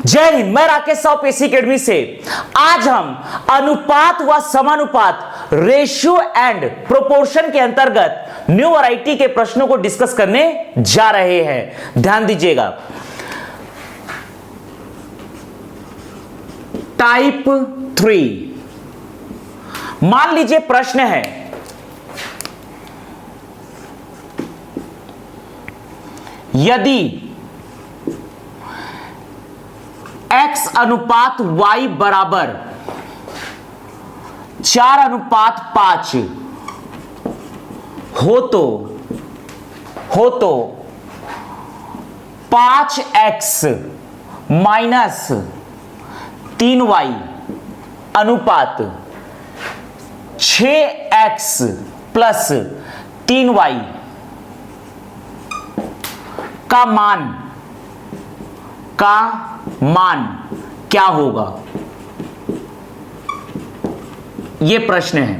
जय हिंद। मैं राकेश साहू पेशी अकेडमी से। आज हम अनुपात व समानुपात रेशियो एंड प्रोपोर्शन के अंतर्गत न्यू वैरायटी के प्रश्नों को डिस्कस करने जा रहे हैं। ध्यान दीजिएगा। टाइप 3, मान लीजिए प्रश्न है यदि x अनुपात y बराबर 4:5 हो तो 5x माइनस 3y अनुपात 6x प्लस 3y का मान क्या होगा? यह प्रश्न है।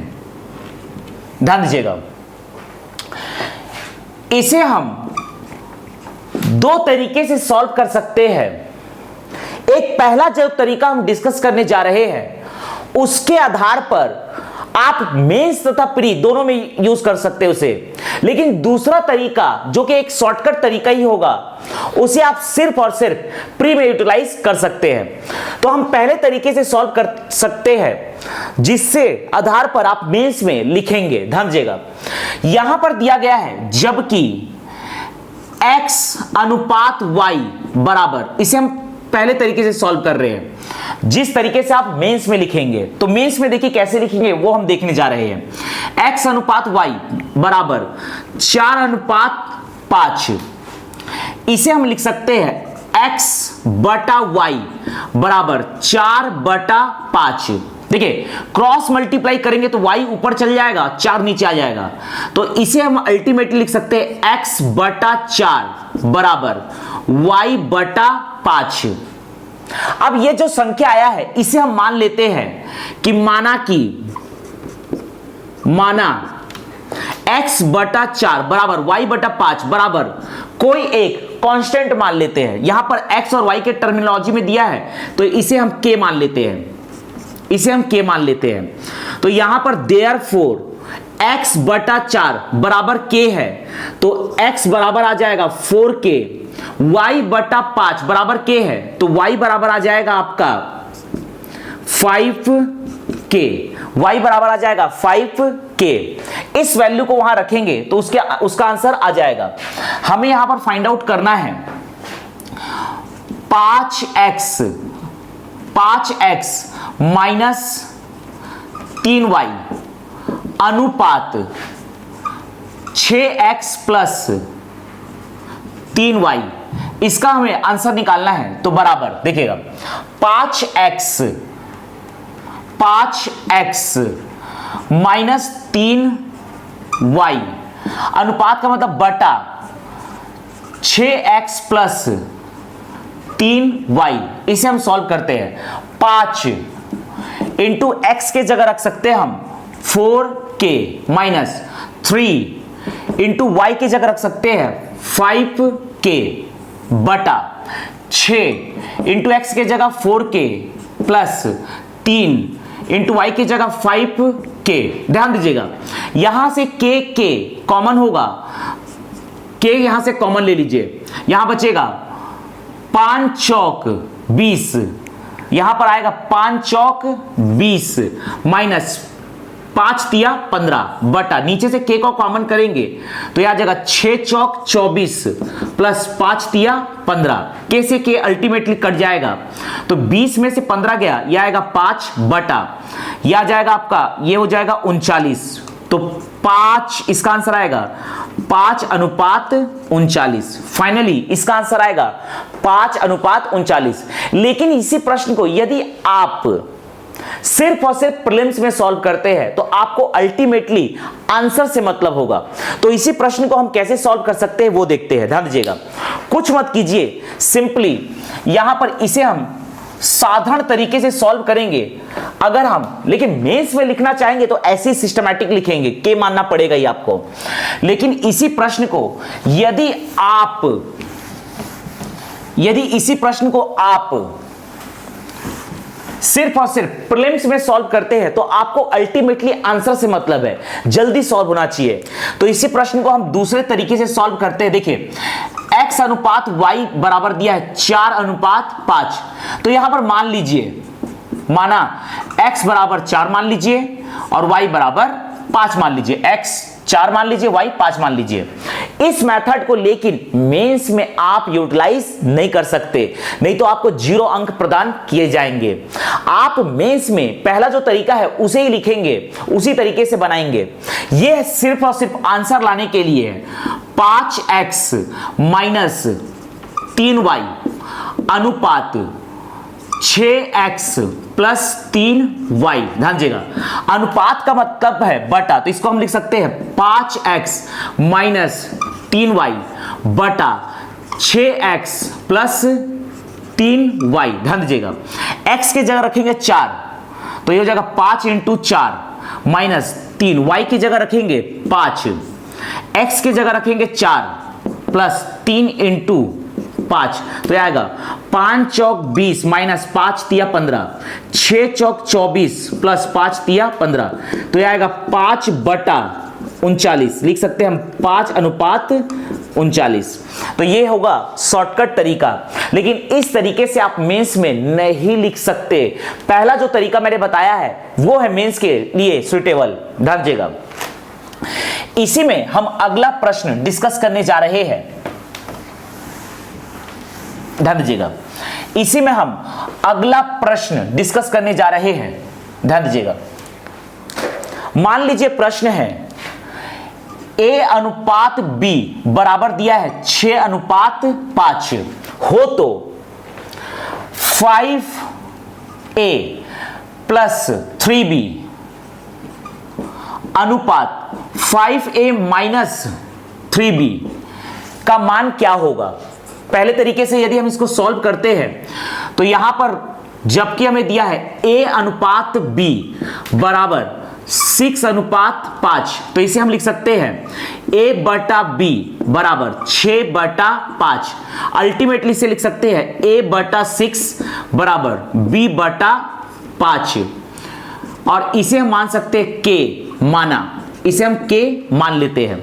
ध्यान दीजिएगा। इसे हम दो तरीके से सॉल्व कर सकते हैं। एक पहला जो तरीका हम डिस्कस करने जा रहे हैं उसके आधार पर आप मेंस तथा प्री दोनों में यूज कर सकते हैं उसे। लेकिन दूसरा तरीका जो कि एक शॉर्टकट तरीका ही होगा उसे आप सिर्फ और सिर्फ प्री में यूटिलाइज कर सकते हैं। तो हम पहले तरीके से सॉल्व कर सकते हैं जिससे आधार पर आप मेंस में लिखेंगे। ध्यान दीजिएगा। यहां पर दिया गया है जबकि x अनुपात y बराबर, इसे हम पहले तरीके से सॉल्व कर रहे हैं। जिस तरीके से आप मेंस में लिखेंगे तो मेंस में देखिए कैसे लिखेंगे वो हम देखने जा रहे हैं। x अनुपात y बराबर 4:5, इसे हम लिख सकते हैं x बटा y बराबर 4/5। देखिए क्रॉस मल्टीप्लाई करेंगे तो y ऊपर चल जाएगा, 4 नीचे आ जाएगा। तो इसे हम अल्टीमेटली लिख सकते हैं x बटा 4 बराबर y बटा 5। अब ये जो संख्या आया है इसे हम मान लेते हैं कि माना x बटा 4 बराबर y बटा 5 बराबर कोई एक कांस्टेंट मान लेते हैं। यहां पर x और y के टर्मिनोलॉजी में दिया है तो इसे हम k मान लेते हैं। तो यहां पर देयरफॉर x बटा 4 बराबर k है तो x बराबर आ जाएगा 4k, y बटा 5 बराबर k है तो y बराबर आ जाएगा आपका 5k, y बराबर आ जाएगा 5k। इस वैल्यू को वहां रखेंगे तो उसका आंसर आ जाएगा। हमें यहां पर फाइंड आउट करना है 5x माइनस 3y अनुपात 6x प्लस 3y, इसका हमें आंसर निकालना है। तो बराबर देखिएगा 5x माइनस 3y अनुपात का मतलब बटा 6x प्लस 3y। इसे हम सॉल्व करते हैं। 5 इंटू एक्स के जगह रख सकते हैं हम 4k माइनस 3 इंटू वाई की जगह रख सकते हैं 5k बटा 6 इंटू एक्स के जगह 4k प्लस 3 इंटू वाई की जगह 5k। ध्यान दीजिएगा यहां से k कॉमन होगा, k यहां से कॉमन ले लीजिए। यहां बचेगा 5 चौक 20, यहां पर आएगा 5 चौक 20 माइनस 5 तिया 15 बटा नीचे से k को कॉमन करेंगे तो यह आ जाएगा 6 चौक 24 प्लस 5 तिया 15। k से k अल्टीमेटली कट जाएगा तो 20 में से 15 गया, यह आएगा 5 बटा, यह आ जाएगा आपका, ये हो जाएगा 39। तो 5 इसका आंसर आएगा 5:39। फाइनली इसका आंसर आएगा 5:39। लेकिन इसी प्रश्न को यदि आप सिर्फ और सिर्फ प्रीलिम्स में सॉल्व करते हैं तो आपको अल्टीमेटली आंसर से मतलब होगा। तो इसी प्रश्न को हम कैसे सॉल्व कर सकते हैं वो देखते हैं। ध्यान दीजिएगा, कुछ मत कीजिए, सिंपली यहां पर इसे हम साधारण तरीके से सॉल्व करेंगे। अगर हम लेकिन मेंस में लिखना चाहेंगे तो ऐसे सिस्टमैटिक लिखेंगे, के मानना पड़ेगा ही आपको। लेकिन इसी प्रश्न को यदि इसी प्रश्न को आप सिर्फ और सिर्फ प्रीलिम्स में सॉल्व करते हैं तो आपको अल्टीमेटली आंसर से मतलब है, जल्दी सॉल्व होना चाहिए। तो इसी प्रश्न को हम दूसरे तरीके से सॉल्व करते हैं। देखिए x अनुपात y बराबर दिया है 4:5, तो यहां पर मान लीजिए, माना x बराबर 4 मान लीजिए और y बराबर 5 मान लीजिए, x 4 मान लीजिए, y 5 मान लीजिए। इस मेथड को लेकिन मेंस में आप यूटिलाइज नहीं कर सकते, नहीं तो आपको 0 अंक प्रदान किए जाएंगे। आप मेंस में पहला जो तरीका है उसे ही लिखेंगे, उसी तरीके से बनाएंगे। यह सिर्फ और सिर्फ आंसर लाने के लिए है। 5x माइनस 3y अनुपात 6x प्लस 3y, ध्यान दीजिएगा अनुपात का मतलब है बटा, तो इसको हम लिख सकते हैं 5x माइनस 3y बटा 6x प्लस 3y। ध्यान दीजिएगा x की जगह रखेंगे 4, तो ये हो जाएगा 5 इंटू 4 माइनस 3, y की जगह रखेंगे 5, x की जगह रखेंगे 4 प्लस 3 इंटू 5, तो आएगा 5 चौक 20 माइनस 5 तिया 15, 6 चौक 24 प्लस 5 तिया 15, तो यह आएगा 5 बटा 39, लिख सकते हैं हम 5 अनुपात 39। तो ये होगा शॉर्टकट तरीका, लेकिन इस तरीके से आप मेंस में नहीं लिख सकते। पहला जो तरीका मैंने बताया है वो है मेंस के लिए सुइटेबल, ध्यान दीजिएगा। इसी में हम अगला प्रश्न डिस्कस करने जा रहे हैं, ध्यान दीजिएगा। इसी में हम अगला प्रश्न डिस्कस करने जा रहे हैं, ध्यान दीजिएगा। मान लीजिए प्रश्न है a अनुपात b बराबर दिया है 6:5 हो तो 5a प्लस 3b अनुपात 5a माइनस 3b का मान क्या होगा। पहले तरीके से यदि हम इसको सॉल्व करते हैं तो यहां पर जबकि हमें दिया है a अनुपात b बराबर 6:5, तो इसे हम लिख सकते हैं a बटा b बराबर 6/5। अल्टीमेटली से लिख सकते हैं a बटा 6 बराबर b बटा 5, और इसे हम मान सकते हैं k, माना इसे हम k मान लेते हैं।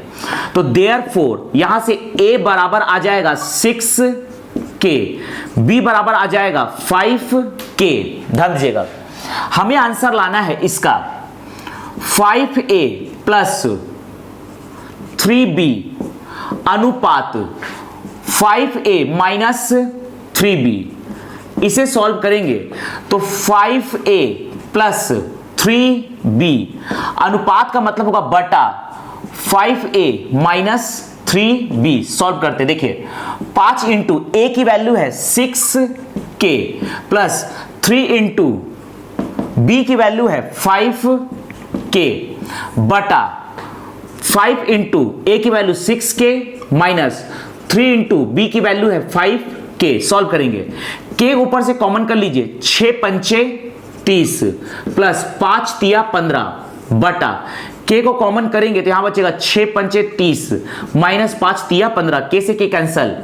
तो देयरफॉर यहां से a बराबर आ जाएगा 6k, b बराबर आ जाएगा 5k। ध्यान दीजिएगा हमें आंसर लाना है इसका 5a प्लस 3b अनुपात 5a माइनस 3b। इसे सॉल्व करेंगे तो 5a प्लस 3b अनुपात का मतलब होगा बटा 5a माइनस 3b। सॉल्व करते देखिए 5 इंटू a की वैल्यू है 6k प्लस 3 इंटू b की वैल्यू है 5k बटा 5 इंटू a की value 6k minus 3 into b की वैल्यू है 5k। सॉल्व करेंगे k ऊपर से कॉमन कर लीजिए, 6 पंचे 30 प्लस 5 तिया 15 बटा k को कॉमन करेंगे तो यहां बचेगा 6 पंचे 30 माइनस 5 तिया 15, k से k कैंसल,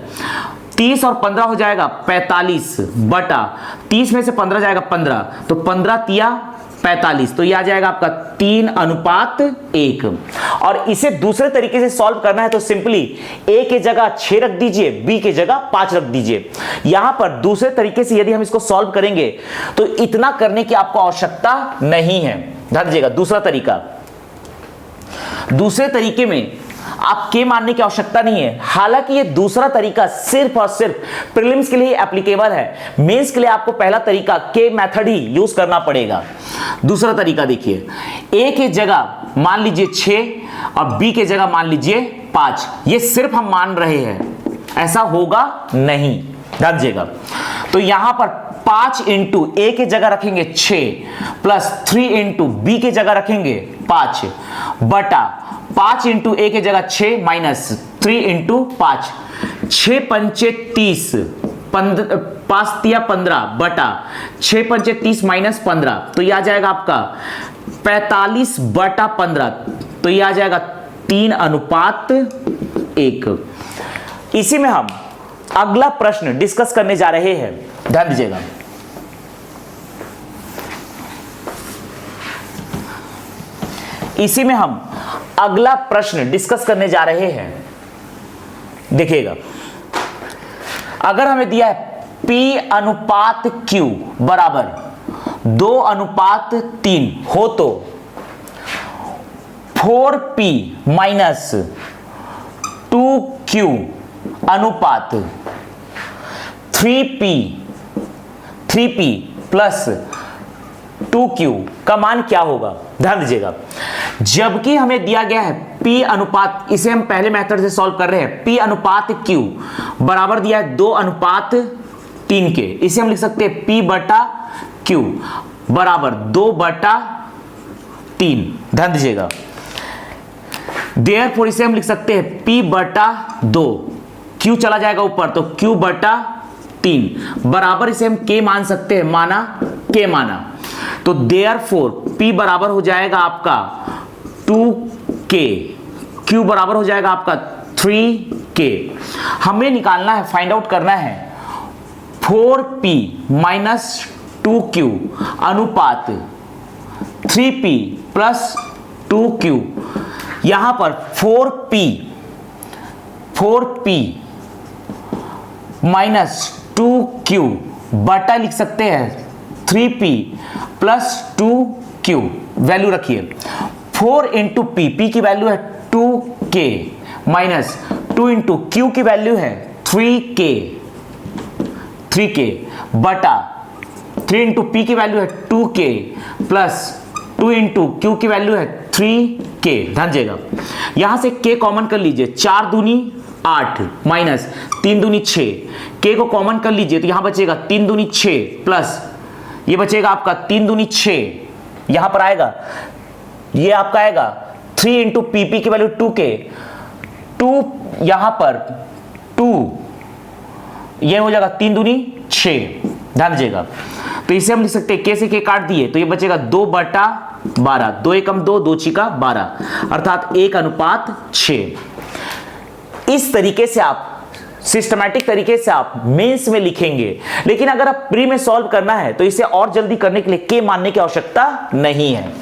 30 और 15 हो जाएगा 45 बटा 30 में से 15 जाएगा 15, तो 15 तिया 45, तो यह आ जाएगा आपका 3:1। और इसे दूसरे तरीके से सॉल्व करना है तो सिंपली a के जगह 6 रख दीजिए, b के जगह 5 रख दीजिए। यहां पर दूसरे तरीके से यदि हम इसको सॉल्व करेंगे तो इतना करने की आपको आवश्यकता नहीं है। ध्यान दीजिएगा दूसरे तरीके में आप के मानने की आवश्यकता नहीं है। हालांकि ये दूसरा तरीका सिर्फ और सिर्फ प्रीलिम्स के लिए एप्लीकेबल है, मेंस के लिए आपको पहला तरीका के मेथड ही यूज करना पड़ेगा। दूसरा तरीका देखिए, a के जगह मान लीजिए 6 और b के जगह मान लीजिए 5, ये सिर्फ हम मान रहे हैं, ऐसा होगा नहीं, ध्यान दीजिएगा। तो यहां पर 5 इंटू a के जगह रखेंगे 6 प्लस 3 इंटू b के जगह रखेंगे 5 बटा 5 इंटू a के जगह 6 माइनस 3 इंटू 5, 6 पंचे 30 5 तिया 15 बटा 6 पंचे 30 माइनस 15, तो यह आ जाएगा आपका 45 बटा 15, तो यह आ जाएगा 3:1। इसी में हम अगला प्रश्न डिस्कस करने जा रहे हैं, ध्यान दीजिएगा। इसी में हम अगला प्रश्न डिस्कस करने जा रहे हैं। देखिएगा, अगर हमें दिया है P अनुपात Q बराबर 2:3 हो तो 4P माइनस 2Q अनुपात 3P प्लस 2Q का मान क्या होगा। ध्यान दीजिएगा, जबकि हमें दिया गया है P अनुपात, इसे हम पहले मेथड से सॉल्व कर रहे हैं, P अनुपात Q बराबर दिया है 2:3 के। इसे हम लिख सकते हैं P बटा Q बराबर 2/3। ध्यान दीजिएगा, देयरफॉर इसे हम लिख सकते हैं P बटा 2, Q चला जाएगा ऊपर तो Q बटा 3 बराबर, इसे हम K मान सकते हैं, माना K माना, तो देयरफॉर P बराबर हो जाएगा आपका 2K, Q बराबर हो जाएगा आपका 3K। हमें निकालना है, फाइंड आउट करना है 4P माइनस 2Q अनुपात 3P प्लस 2Q। यहां पर 4P माइनस 2Q बटा लिख सकते हैं 3P प्लस 2Q। वैल्यू रखिए 4 इंटू P की वैल्यू है 2K माइनस 2 इंटू Q की वैल्यू है 3K बटा 3 इंटू P की वैल्यू है 2K प्लस 2 इंटू Q की वैल्यू है 3K। ध्यान दीजिएगा, यहां से K कॉमन कर लीजिए, 4 दूनी 8 माइनस 3 दूनी 6, K को कॉमन कर लीजिए तो यहां बचेगा 3 दूनी 6 प्लस ये बचेगा आपका 3 दूनी 6, यहां पर आएगा, ये आपका आएगा 3 इंटू P की वैल्यू 2K, 2 यहां पर 2, ये हो जाएगा 3 दूनी 6। ध्यान दीजिएगा, तो इसे हम लिख सकते हैं K से K काट दिए तो ये बचेगा 2/12, 2 एकम 2, 2 छिका 12 अर्थात 1:6। इस तरीके से आप सिस्टमैटिक तरीके से आप मेंस में लिखेंगे, लेकिन अगर आप प्री में सॉल्व करना है तो इसे और जल्दी करने के लिए K मानने की आवश्यकता नहीं है।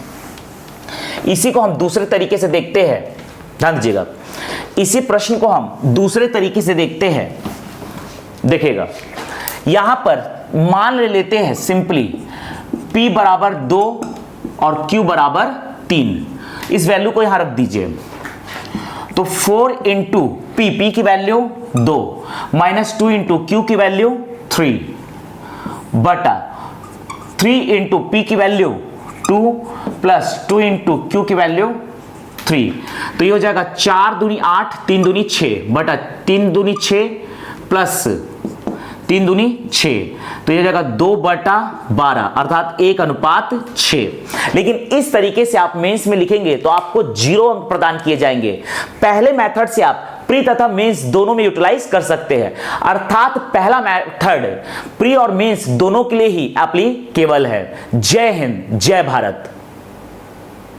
इसी को हम दूसरे तरीके से देखते हैं। ध्यान दीजिएगा, इसी प्रश्न को हम दूसरे तरीके से देखते हैं। देखिएगा, यहां पर मान ले लेते हैं सिंपली P बराबर 2 और Q बराबर 3। इस वैल्यू को यहां रख दीजिए, तो 4 इंटू P की वैल्यू 2 माइनस 2 इंटू Q की वैल्यू 3 बटा 3 इंटू P की वैल्यू 2 प्लस 2 इंटू Q की वैल्यू 3, तो ये हो जाएगा 4 दूनी 8, 3 दूनी 6 बटा 3 दूनी 6 प्लस 3 दूनी 6, तो ये हो जाएगा 2/12 अर्थात 1:6। लेकिन इस तरीके से आप मेंस में लिखेंगे तो आपको 0 अंक प्रदान किए जाएंगे। पहले मेथड से आप प्री तथा मेंस दोनों में यूटिलाइज कर सकते हैं, अर्थात पहला मेथड प्री और मेंस दोनों के लिए ही एप्लीकेबल है। जय हिंद, जय भारत।